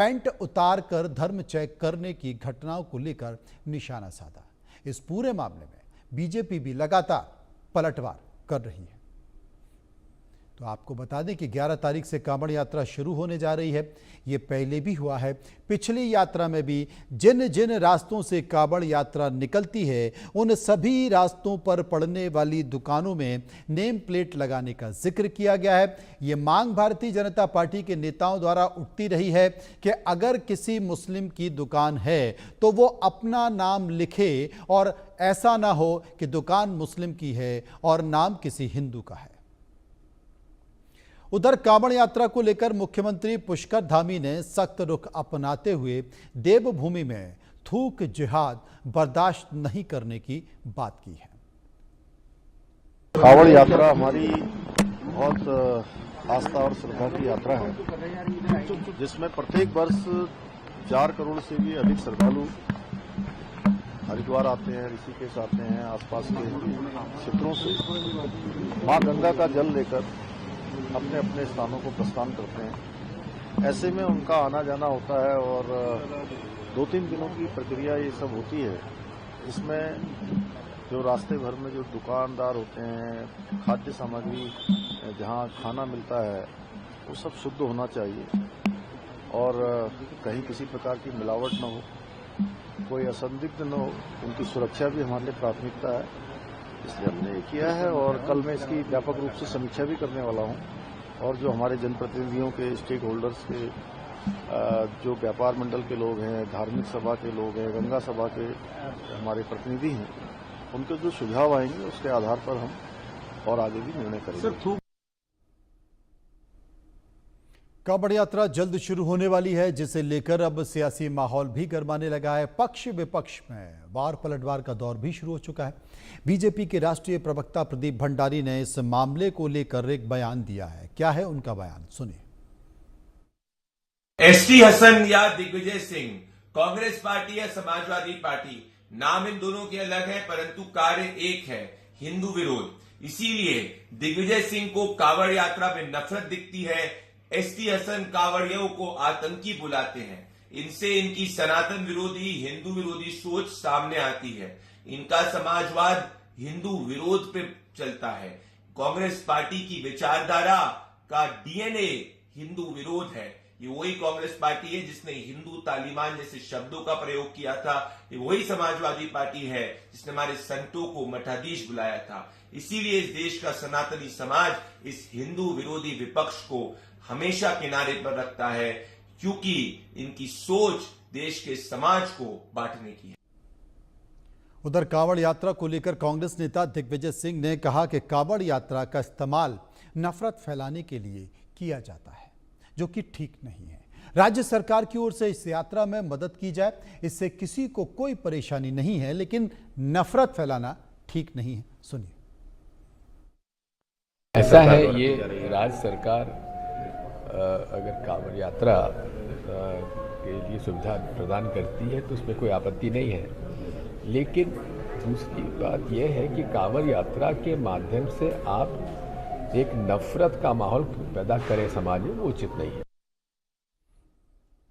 Pant उतार कर धर्म चेक करने की घटनाओं को लेकर निशाना साधा। इस पूरे मामले में बीजेपी भी लगातार पलटवार कर रही है। तो आपको बता दें कि 11 तारीख से कांवड़ यात्रा शुरू होने जा रही है। ये पहले भी हुआ है। पिछली यात्रा में भी जिन जिन रास्तों से कांवड़ यात्रा निकलती है उन सभी रास्तों पर पड़ने वाली दुकानों में नेम प्लेट लगाने का जिक्र किया गया है। ये मांग भारतीय जनता पार्टी के नेताओं द्वारा उठती रही है कि अगर किसी मुस्लिम की दुकान है तो वो अपना नाम लिखे और ऐसा ना हो कि दुकान मुस्लिम की है और नाम किसी हिंदू का है। उधर कांवड़ यात्रा को लेकर मुख्यमंत्री पुष्कर धामी ने सख्त रुख अपनाते हुए देवभूमि में थूक जिहाद बर्दाश्त नहीं करने की बात की है। कांवड़ यात्रा हमारी बहुत आस्था और श्रद्धा की यात्रा है, जिसमें प्रत्येक वर्ष 4 करोड़ से भी अधिक श्रद्धालु हरिद्वार आते हैं, ऋषिकेश आते हैं, आसपास के क्षेत्रों से मां गंगा का जल लेकर अपने अपने स्थानों को प्रस्थान करते हैं। ऐसे में उनका आना जाना होता है और 2-3 दिनों की प्रक्रिया ये सब होती है, जिसमें जो रास्ते भर में जो दुकानदार होते हैं, खाद्य सामग्री जहाँ खाना मिलता है वो सब शुद्ध होना चाहिए और कहीं किसी प्रकार की मिलावट न हो, कोई असंदिग्ध न हो, उनकी सुरक्षा भी हमारे लिए प्राथमिकता है। इसलिए हमने ये किया है और कल मैं इसकी व्यापक रूप से समीक्षा भी करने वाला हूँ और जो हमारे जनप्रतिनिधियों के, स्टेक होल्डर्स के, जो व्यापार मंडल के लोग हैं, धार्मिक सभा के लोग हैं, गंगा सभा के हमारे प्रतिनिधि हैं, उनके जो सुझाव आएंगे उसके आधार पर हम और आगे भी निर्णय करेंगे। कांवड़ यात्रा जल्द शुरू होने वाली है, जिसे लेकर अब सियासी माहौल भी गरमाने लगा है। पक्ष विपक्ष में वार पलटवार का दौर भी शुरू हो चुका है। बीजेपी के राष्ट्रीय प्रवक्ता प्रदीप भंडारी ने इस मामले को लेकर एक बयान दिया है। क्या है उनका बयान, सुनिए। एसटी हसन या दिग्विजय सिंह, कांग्रेस पार्टी या समाजवादी पार्टी, नाम इन दोनों के अलग है परंतु कार्य एक है, हिंदू विरोध। इसीलिए दिग्विजय सिंह को कांवड़ यात्रा में नफरत दिखती है। एसटी हसन कांवड़ियों को आतंकी बुलाते हैं। इनसे इनकी सनातन विरोधी, हिंदू विरोधी सोच सामने आती है। इनका समाजवाद हिंदू विरोध पे चलता है। कांग्रेस पार्टी की विचारधारा का डीएनए हिंदू विरोध है। ये वही कांग्रेस पार्टी है जिसने हिंदू तालिबान जैसे शब्दों का प्रयोग किया था। ये वही समाजवादी पार्टी है जिसने हमारे संतों को मठाधीश बुलाया था। इसीलिए इस देश का सनातनी समाज इस हिंदू विरोधी विपक्ष को हमेशा किनारे पर रखता है, क्योंकि इनकी सोच देश के समाज को बांटने की है। उधर कांवड़ यात्रा को लेकर कांग्रेस नेता दिग्विजय सिंह ने कहा कि कांवड़ यात्रा का इस्तेमाल नफरत फैलाने के लिए किया जाता है, जो कि ठीक नहीं है। राज्य सरकार की ओर से इस यात्रा में मदद की जाए, इससे किसी को कोई परेशानी नहीं है, लेकिन नफरत फैलाना ठीक नहीं है। सुनिए। ऐसा है, ये राज्य सरकार अगर कांवड़ यात्रा के लिए सुविधा प्रदान करती है तो उसमें कोई आपत्ति नहीं है, लेकिन दूसरी बात यह है कि कांवड़ यात्रा के माध्यम से आप एक नफरत का माहौल पैदा करें समाज में, वो उचित नहीं है।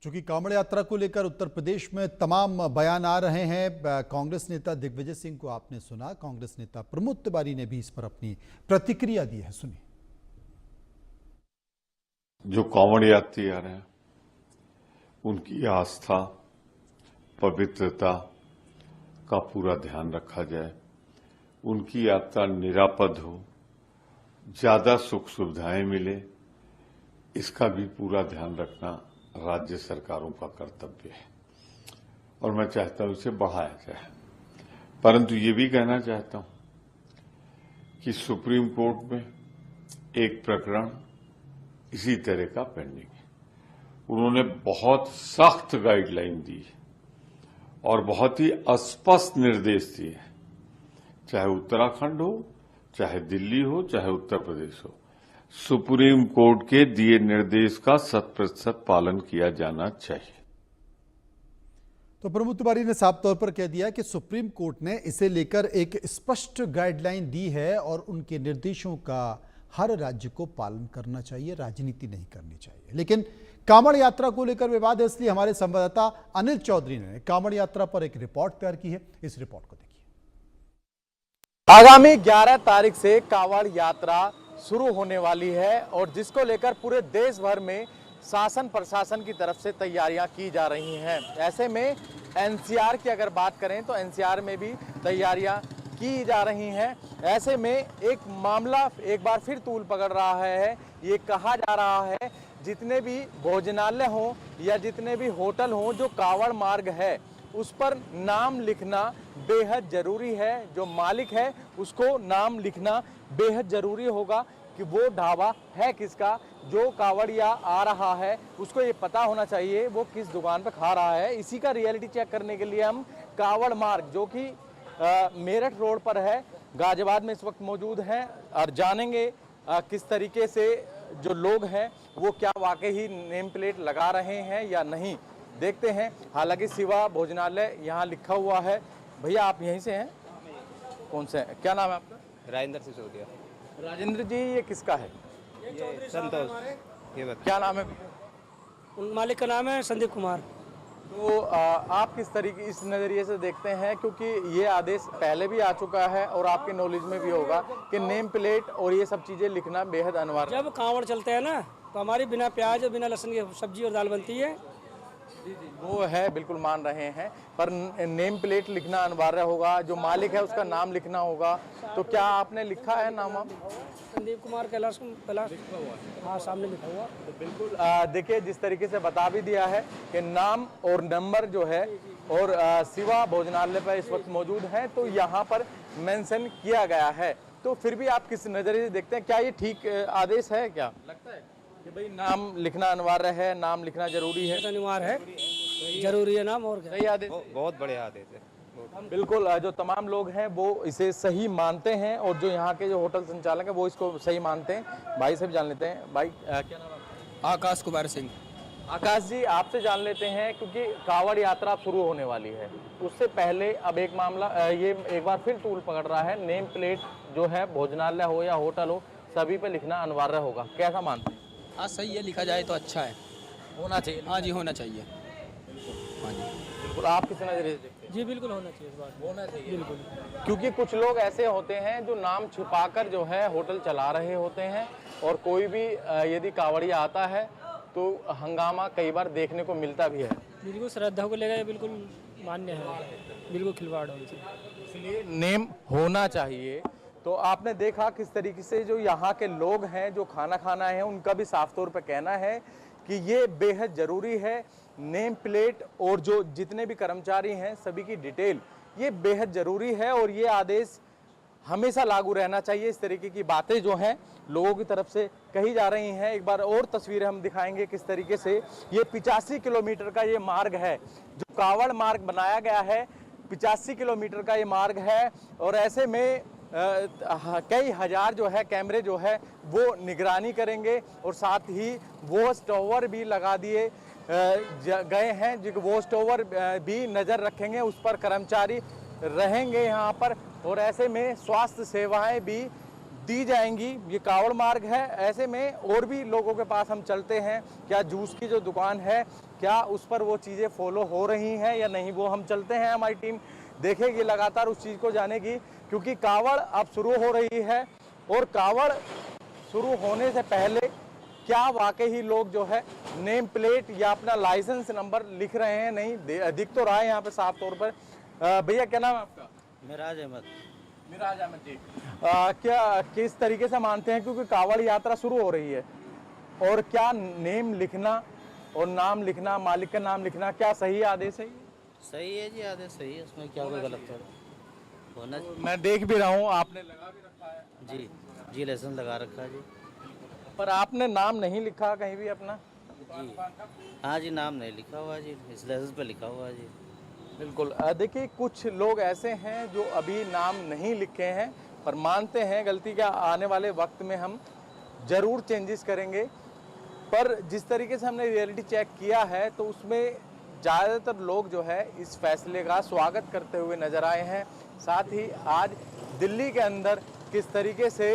चूंकि कांवड़ यात्रा को लेकर उत्तर प्रदेश में तमाम बयान आ रहे हैं, कांग्रेस नेता दिग्विजय सिंह को आपने सुना, कांग्रेस नेता प्रमोद तिवारी ने भी इस पर अपनी प्रतिक्रिया दी है। सुनिए। जो कांवड़ यात्री आ रहे हैं उनकी आस्था, पवित्रता का पूरा ध्यान रखा जाए, उनकी यात्रा निरापद हो, ज्यादा सुख सुविधाएं मिले, इसका भी पूरा ध्यान रखना राज्य सरकारों का कर्तव्य है और मैं चाहता हूं इसे बढ़ाया जाए। परंतु ये भी कहना चाहता हूं कि सुप्रीम कोर्ट में एक प्रकरण इसी तरह का पेंडिंग है। उन्होंने बहुत सख्त गाइडलाइन दी और बहुत ही स्पष्ट निर्देश दिए, चाहे उत्तराखंड हो, चाहे दिल्ली हो, चाहे उत्तर प्रदेश हो, सुप्रीम कोर्ट के दिए निर्देश का 100% पालन किया जाना चाहिए। तो प्रमोद तिवारी ने साफ तौर पर कह दिया कि सुप्रीम कोर्ट ने इसे लेकर एक स्पष्ट गाइडलाइन दी है और उनके निर्देशों का हर राज्य को पालन करना चाहिए, राजनीति नहीं करनी चाहिए। लेकिन कांवड़ यात्रा को लेकर विवाद है, इसलिए हमारे संवाददाता अनिल चौधरी ने कांवड़ यात्रा पर एक रिपोर्ट तैयार की है। इस रिपोर्ट को देखिए। आगामी 11 तारीख से कांवड़ यात्रा शुरू होने वाली है और जिसको लेकर पूरे देश भर में शासन प्रशासन की तरफ से तैयारियां की जा रही हैं। ऐसे में एनसीआर की अगर बात करें तो एनसीआर में भी तैयारियां की जा रही हैं। ऐसे में एक मामला एक बार फिर तूल पकड़ रहा है। ये कहा जा रहा है जितने भी भोजनालय हों या जितने भी होटल हों जो कांवड़ मार्ग है उस पर नाम लिखना बेहद जरूरी है। जो मालिक है उसको नाम लिखना बेहद जरूरी होगा कि वो ढाबा है किसका, जो कांवड़िया आ रहा है उसको ये पता होना चाहिए वो किस दुकान पर खा रहा है। इसी का रियलिटी चेक करने के लिए हम कांवड़ मार्ग जो कि मेरठ रोड पर है, गाजियाबाद में इस वक्त मौजूद हैं और जानेंगे किस तरीके से जो लोग हैं वो क्या वाकई ही नेम प्लेट लगा रहे हैं या नहीं, देखते हैं। हालांकि शिवा भोजनालय यहाँ लिखा हुआ है। भैया आप यहीं से हैं? कौन से हैं? क्या नाम है आपका? राजेंद्र सिसोदिया। राजेंद्र जी ये किसका है? ये संतोष। ये बता। क्या नाम है? उन मालिक का नाम है संदीप कुमार। तो आप किस तरीके इस नज़रिए से देखते हैं, क्योंकि ये आदेश पहले भी आ चुका है और आपके नॉलेज में भी होगा कि नेम प्लेट और ये सब चीज़ें लिखना बेहद अनिवार्य। जब कांवड़ चलते हैं ना तो हमारी बिना प्याज और बिना लहसुन की सब्जी और दाल बनती है। जी जी वो है, बिल्कुल मान रहे हैं, पर नेम प्लेट लिखना अनिवार्य होगा। जो मालिक है उसका नाम लिखना होगा। तो क्या आपने लिखा है नाम? आप संदीप कुमार कैलाश हाँ सामने लिखा हुआ। तो बिल्कुल देखिए जिस तरीके से बता भी दिया है कि नाम और नंबर जो है और शिवा भोजनालय पर इस वक्त मौजूद है तो यहाँ पर मेंशन किया गया है। तो फिर भी आप किस नज़रिए से देखते हैं, क्या ये ठीक आदेश है? क्या लगता है कि भाई नाम लिखना अनिवार्य है, नाम लिखना जरूरी है? अनिवार्य है, जरूरी है नाम। और क्या सही आदेश? बहुत बढ़िया आदेश है। बिल्कुल जो तमाम लोग हैं वो इसे सही मानते हैं और जो यहाँ के जो होटल संचालक हैं वो इसको सही मानते हैं। भाई से भी जान लेते हैं। भाई क्या नाम है? आकाश कुमार सिंह। आकाश जी आपसे जान लेते हैं, क्योंकि कांवड़ यात्रा शुरू होने वाली है उससे पहले अब एक मामला ये एक बार फिर तूल पकड़ रहा है। नेम प्लेट जो है भोजनालय हो या होटल हो सभी पे लिखना अनिवार्य होगा, कैसा मानते हैं? हाँ सही है, लिखा जाए तो अच्छा है, होना चाहिए। हाँ जी होना चाहिए। हाँ जी बिल्कुल। आप किस नजरिए से देखते हैं? जी बिल्कुल होना चाहिए, इस बात होना चाहिए बिल्कुल। क्योंकि कुछ लोग ऐसे होते हैं जो नाम छिपाकर जो है होटल चला रहे होते हैं और कोई भी यदि कांवड़िया आता है तो हंगामा कई बार देखने को मिलता भी है। बिल्कुल श्रद्धा को लेकर बिल्कुल मान्य है, बिल्कुल खिलवाड़ हो। इसलिए नेम होना चाहिए। तो आपने देखा किस तरीके से जो यहाँ के लोग हैं जो खाना खाना है उनका भी साफ तौर पर कहना है कि ये बेहद ज़रूरी है। नेम प्लेट और जो जितने भी कर्मचारी हैं सभी की डिटेल ये बेहद ज़रूरी है और ये आदेश हमेशा लागू रहना चाहिए। इस तरीके की बातें जो हैं लोगों की तरफ से कही जा रही हैं। एक बार और तस्वीरें हम दिखाएंगे किस तरीके से ये 85 किलोमीटर का ये मार्ग है जो कांवड़ मार्ग बनाया गया है। 85 किलोमीटर का ये मार्ग है और ऐसे में कई हजार जो है कैमरे जो है वो निगरानी करेंगे और साथ ही वॉच टावर भी लगा दिए गए हैं जो वॉच टावर भी नज़र रखेंगे, उस पर कर्मचारी रहेंगे यहाँ पर और ऐसे में स्वास्थ्य सेवाएं भी दी जाएंगी। ये कांवड़ मार्ग है, ऐसे में और भी लोगों के पास हम चलते हैं। क्या जूस की जो दुकान है क्या उस पर वो चीज़ें फॉलो हो रही हैं या नहीं, वो हम चलते हैं। हमारी टीम देखेगी लगातार उस चीज़ को जानेगी, क्योंकि कांवड़ अब शुरू हो रही है और कांवड़ शुरू होने से पहले क्या वाकई ही लोग जो है नेम प्लेट या अपना लाइसेंस नंबर लिख रहे हैं नहीं, दिख तो रहा है यहाँ पे साफ तौर पर। भैया क्या नाम है आपका? मिराज अहमद। मिराज अहमद जी, क्या किस तरीके से मानते हैं, क्योंकि कांवड़ यात्रा शुरू हो रही है और क्या नेम लिखना और नाम लिखना, मालिक का नाम लिखना क्या सही आदेश है? सही है जी, आदेश सही है, उसमें क्या कोई गलत है? होना मैं देख भी रहा हूँ आपने लगा भी रखा है। जी जी लाइसेंस लगा रखा है जी। पर आपने नाम नहीं लिखा कहीं भी अपना? जी हाँ जी, नाम नहीं लिखा हुआ जी, इस लाइसेंस पे लिखा हुआ है जी। बिल्कुल। देखिए कुछ लोग ऐसे हैं जो अभी नाम नहीं लिखे हैं पर मानते हैं गलती का आने वाले वक्त में हम ज़रूर चेंजेस करेंगे। पर जिस तरीके से हमने रियलिटी चेक किया है तो उसमें ज़्यादातर लोग जो है इस फैसले का स्वागत करते हुए नज़र आए हैं। साथ ही आज दिल्ली के अंदर किस तरीके से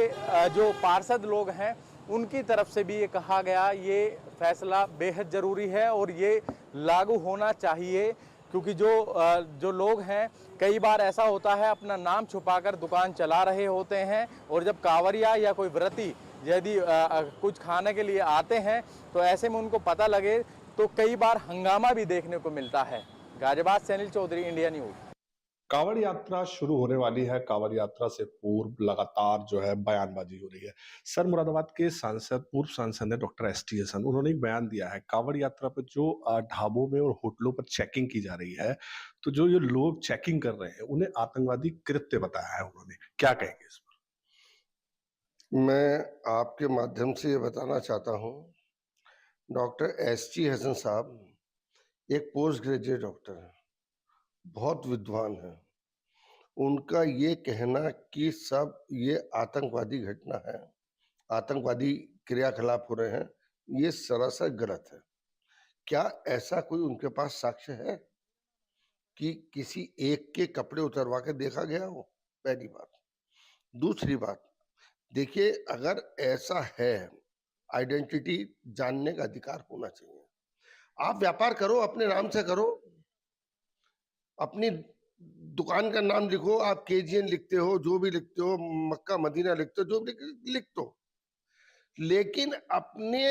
जो पार्षद लोग हैं उनकी तरफ से भी ये कहा गया ये फैसला बेहद ज़रूरी है और ये लागू होना चाहिए, क्योंकि जो लोग हैं कई बार ऐसा होता है अपना नाम छुपाकर दुकान चला रहे होते हैं और जब कांवरिया या कोई व्रती यदि कुछ खाने के लिए आते हैं तो ऐसे में उनको पता लगे तो कई बार हंगामा भी देखने को मिलता है। गाजियाबाद से अनिल चौधरी, इंडिया न्यूज़। कांवड़ यात्रा शुरू होने वाली है। कांवड़ यात्रा से पूर्व लगातार जो है बयानबाजी हो रही है। सर, मुरादाबाद के सांसद, पूर्व सांसद है डॉक्टर एस.टी. हसन, उन्होंने एक बयान दिया है कांवड़ यात्रा पर जो ढाबों में और होटलों पर चेकिंग की जा रही है, तो जो ये लोग चेकिंग कर रहे हैं उन्हें आतंकवादी कृत्य बताया है उन्होंने। क्या कहेंगे इस पर? मैं आपके माध्यम से ये बताना चाहता हूँ, डॉक्टर एस.टी. हसन साहब एक पोस्ट ग्रेजुएट डॉक्टर हैं, बहुत विद्वान हैं। उनका ये कहना कि सब ये आतंकवादी घटना है, आतंकवादी क्रियाकलाप हो रहे हैं, ये सरासर गलत है। क्या ऐसा कोई उनके पास साक्ष्य है कि किसी एक के कपड़े उतरवा के देखा गया हो? पहली बात। दूसरी बात, देखिए, अगर ऐसा है, आइडेंटिटी जानने का अधिकार होना चाहिए। आप व्यापार करो, अपने नाम से करो, अपनी दुकान का नाम लिखो, आप केजीएन लिखते हो, जो भी लिखते हो, मक्का मदीना लिखते हो, जो भी लिख दो, लेकिन अपने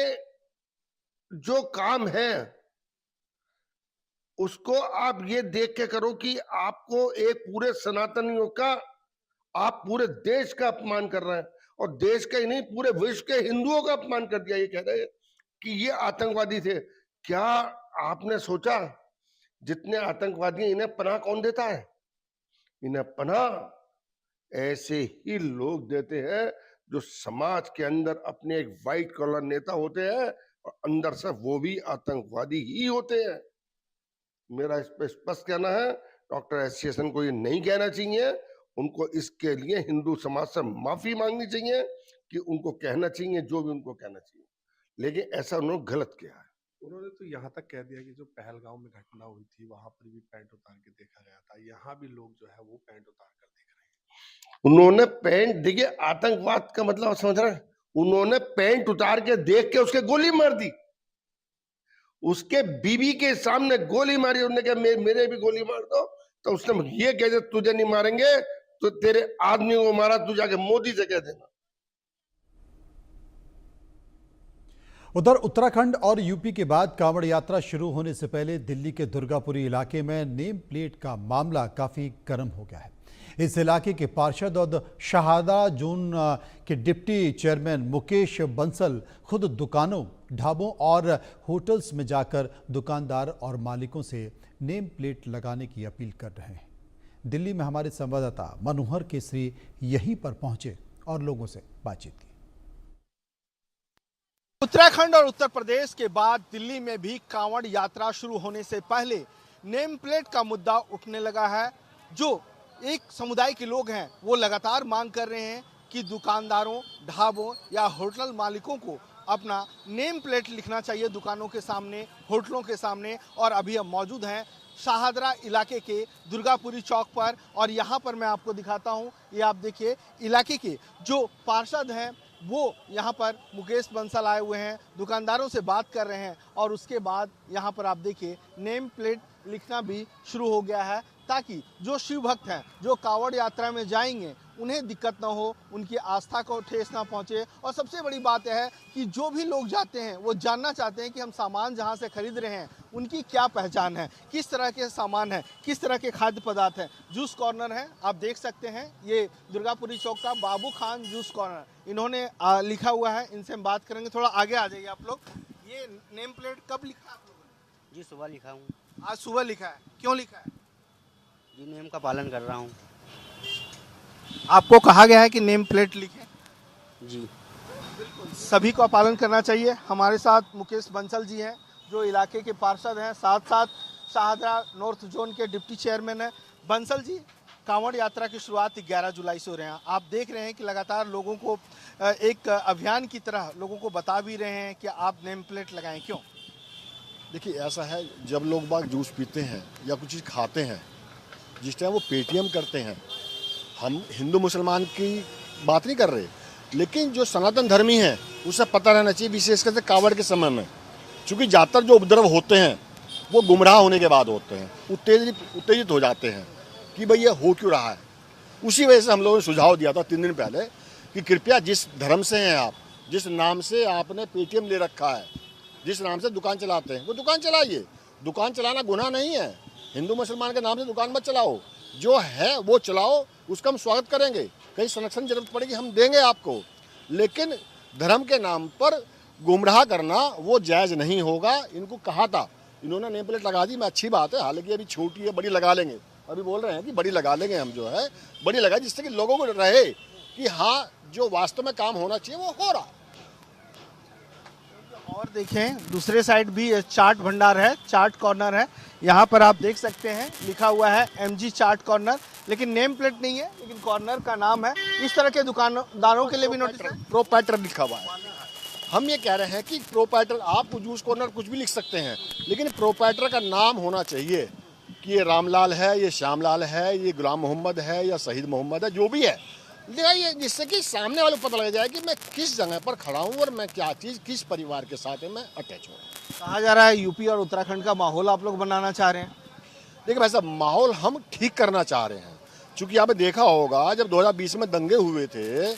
जो काम है उसको आप ये देख के करो कि आपको एक पूरे सनातनियों का, आप पूरे देश का अपमान कर रहे हैं, और देश का ही नहीं पूरे विश्व के हिंदुओं का अपमान कर दिया। ये कह रहे हैं कि ये आतंकवादी थे। क्या आपने सोचा जितने आतंकवादी इन्हें पनाह कौन देता है? इन्हें पनाह ऐसे ही लोग देते हैं जो समाज के अंदर अपने एक व्हाइट कॉलर नेता होते हैं और अंदर से वो भी आतंकवादी ही होते हैं। मेरा इस पर स्पष्ट कहना है, डॉक्टर एस.टी. हसन को ये नहीं कहना चाहिए। उनको इसके लिए हिंदू समाज से माफी मांगनी चाहिए कि उनको कहना चाहिए जो भी उनको कहना चाहिए, लेकिन ऐसा उन्होंने गलत किया है। उन्होंने तो यहाँ तक कह दिया कि जो पहलगांव में घटना हुई थी वहां पर भी पैंट उतार के देखा गया था, यहाँ भी लोग जो है वो पैंट उतार कर देख रहे हैं। उन्होंने पैंट, देखिए, आतंकवाद का मतलब समझ रहे हैं, उन्होंने पैंट उतार के देख के उसके गोली मार दी, उसके बीबी के सामने गोली मारी। उन्होंने कहा मेरे भी गोली मार दो, तो उसने ये कह दिया तुझे नहीं मारेंगे तो तेरे आदमी को मारा, तू जाके मोदी से कह देना। उधर उत्तराखंड और यूपी के बाद कांवड़ यात्रा शुरू होने से पहले दिल्ली के दुर्गापुरी इलाके में नेम प्लेट का मामला काफी गर्म हो गया है। इस इलाके के पार्षद और शहादा जोन के डिप्टी चेयरमैन मुकेश बंसल खुद दुकानों, ढाबों और होटल्स में जाकर दुकानदार और मालिकों से नेम प्लेट लगाने की अपील कर रहे हैं। दिल्ली में हमारे संवाददाता मनोहर केसरी यहीं पर पहुंचे और लोगों से बातचीत की। उत्तराखंड और उत्तर प्रदेश के बाद दिल्ली में भी कांवड़ यात्रा शुरू होने से पहले नेम प्लेट का मुद्दा उठने लगा है। जो एक समुदाय के लोग हैं वो लगातार मांग कर रहे हैं कि दुकानदारों, ढाबों या होटल मालिकों को अपना नेम प्लेट लिखना चाहिए दुकानों के सामने, होटलों के सामने। और अभी हम मौजूद हैं शाहदरा इलाके के दुर्गापुरी चौक पर, और यहाँ पर मैं आपको दिखाता हूँ। ये आप देखिए, इलाके के जो पार्षद हैं वो यहाँ पर मुकेश बंसल आए हुए हैं, दुकानदारों से बात कर रहे हैं, और उसके बाद यहाँ पर आप देखिए नेम प्लेट लिखना भी शुरू हो गया है, ताकि जो शिव भक्त हैं, जो कांवड़ यात्रा में जाएंगे, उन्हें दिक्कत ना हो, उनकी आस्था को ठेस ना पहुंचे। और सबसे बड़ी बात यह है कि जो भी लोग जाते हैं वो जानना चाहते हैं कि हम सामान जहां से खरीद रहे हैं उनकी क्या पहचान है, किस तरह के सामान है, किस तरह के खाद्य पदार्थ हैं। जूस कॉर्नर है, आप देख सकते हैं, ये दुर्गापुरी चौक का बाबू खान जूस कॉर्नर, इन्होंने लिखा हुआ है। इनसे हम बात करेंगे। थोड़ा आगे आ जाइए आप लोग। ये नेम प्लेट कब लिखा आप लोगों ने? जी सुबह लिखा हूँ। आज सुबह लिखा है, क्यों लिखा है? जी नियम का पालन कर रहा हूँ। आपको कहा गया है कि नेम प्लेट लिखें? जी बिल्कुल, सभी को पालन करना चाहिए। हमारे साथ मुकेश बंसल जी हैं जो इलाके के पार्षद हैं, साथ साथ शाहदरा नॉर्थ जोन के डिप्टी चेयरमैन हैं। बंसल जी, कांवड़ यात्रा की शुरुआत 11 जुलाई से हो रहे हैं। आप देख रहे हैं कि लगातार लोगों को एक अभियान की तरह लोगों को बता भी रहे हैं कि आप नेम प्लेट लगाएं, क्यों? देखिए, ऐसा है, जब लोग बाग जूस पीते हैं या कुछ चीज़ खाते हैं, जिस टाइम वो पेटीएम करते हैं, हम हिंदू मुसलमान की बात नहीं कर रहे, लेकिन जो सनातन धर्मी हैं उसे पता रहना चाहिए, विशेषकर कांवड़ के समय में, क्योंकि ज़्यादातर जो उपद्रव होते हैं वो गुमराह होने के बाद होते हैं, उत्तेजित हो जाते हैं कि भाई ये हो क्यों रहा है। उसी वजह से हम लोगों ने सुझाव दिया था 3 दिन पहले कि कृपया जिस धर्म से हैं आप, जिस नाम से आपने पेटीएम ले रखा है, जिस नाम से दुकान चलाते हैं वो दुकान चलाइए। दुकान चलाना गुनाह नहीं है, हिंदू मुसलमान के नाम से दुकान मत चलाओ, जो है वो चलाओ, उसका हम स्वागत करेंगे। कहीं संरक्षण की जरूरत पड़ेगी हम देंगे आपको, लेकिन धर्म के नाम पर गुमराह करना वो जायज़ नहीं होगा। इनको कहा था, इन्होंने नेम प्लेट लगा दी, मैं अच्छी बात है, हालांकि अभी छोटी है, बड़ी लगा लेंगे। अभी बोल रहे हैं कि बड़ी लगा लेंगे हम, जो है बड़ी लगा, जिससे कि लोगों को रहे कि हाँ जो वास्तव में काम होना चाहिए वो हो रहा। और देखें दूसरे साइड भी चाट भंडार है, चाट कॉर्नर है, यहाँ पर आप देख सकते हैं लिखा हुआ है MG चाट कॉर्नर, लेकिन नेम प्लेट नहीं है, लेकिन कॉर्नर का नाम है। इस तरह के दुकानदारों के लिए भी नोटिस है, प्रोप्राइटर लिखा हुआ है। हम ये कह रहे हैं कि प्रोप्राइटर, आप जूस कॉर्नर कुछ भी लिख सकते हैं, लेकिन प्रोप्राइटर का नाम होना चाहिए कि ये रामलाल है, ये श्यामलाल है, ये गुलाम मोहम्मद है या शहीद मोहम्मद है, जो भी है लगाइए, जिससे कि सामने वाले को पता लग जाए कि मैं किस जगह पर खड़ा हूँ और मैं क्या चीज़, किस परिवार के साथ मैं अटैच हूँ। कहा जा रहा है यूपी और उत्तराखंड का माहौल आप लोग बनाना चाह रहे हैं। देखिए भाई साहब, माहौल हम ठीक करना चाह रहे हैं, क्योंकि आपने देखा होगा जब 2020 में दंगे हुए थे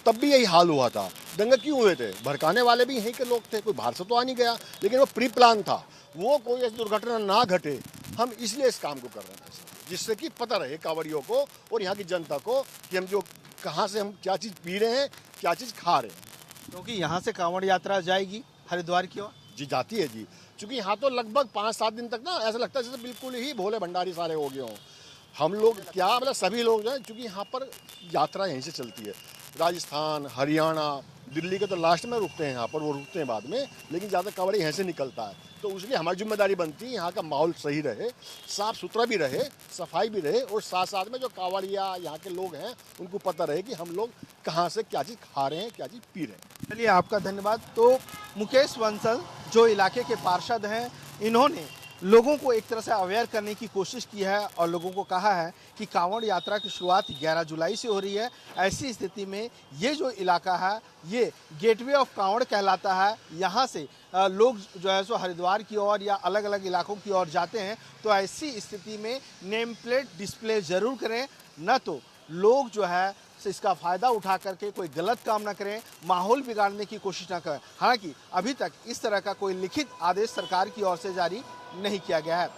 तब भी यही हाल हुआ था। दंगे क्यों हुए थे? भड़काने वाले भी यहीं के लोग थे, कोई बाहर से तो आ नहीं गया, लेकिन वो प्री प्लान था, वो कोई ऐसी दुर्घटना ना घटे। हम इसलिए इस काम को कर रहे हैं, जिससे कि पता रहे कांवड़ियों को और यहाँ की जनता को कि हम जो कहाँ से हम क्या चीज़ पी रहे हैं, क्या चीज़ खा रहे हैं। क्योंकि यहाँ से कांवड़ यात्रा जाएगी हरिद्वार की ओर। जी जाती है जी, क्योंकि यहाँ तो लगभग 5-7 दिन तक ना ऐसा लगता है जैसे बिल्कुल ही भोले भंडारी सारे हो गए हों। हम लोग क्या मतलब सभी लोग जो है, क्योंकि यहाँ पर यात्रा यहीं से चलती है, राजस्थान, हरियाणा, दिल्ली के तो लास्ट में रुकते हैं यहाँ पर, वो रुकते हैं बाद में, लेकिन ज़्यादा कांवड़ यहाँ से निकलता है। तो उसलिए हमारी जिम्मेदारी बनती है यहाँ का माहौल सही रहे, साफ़ सुथरा भी रहे, सफाई भी रहे, और साथ साथ में जो कांवड़िया यहाँ के लोग हैं उनको पता रहे कि हम लोग कहाँ से क्या चीज़ खा रहे हैं, क्या चीज़ पी रहे हैं। चलिए आपका धन्यवाद। तो मुकेश बंसल जो इलाके के पार्षद हैं, इन्होंने लोगों को एक तरह से अवेयर करने की कोशिश की है और लोगों को कहा है कि कांवड़ यात्रा की शुरुआत 11 जुलाई से हो रही है। ऐसी स्थिति में ये जो इलाका है ये गेटवे ऑफ कांवड़ कहलाता है। यहाँ से लोग जो है सो हरिद्वार की ओर या अलग अलग इलाकों की ओर जाते हैं। तो ऐसी स्थिति में नेम प्लेट डिस्प्ले ज़रूर करें, न तो लोग जो है इसका फ़ायदा उठा करके कोई गलत काम ना करें, माहौल बिगाड़ने की कोशिश ना करें। हालांकि अभी तक इस तरह का कोई लिखित आदेश सरकार की ओर से जारी नहीं किया गया है।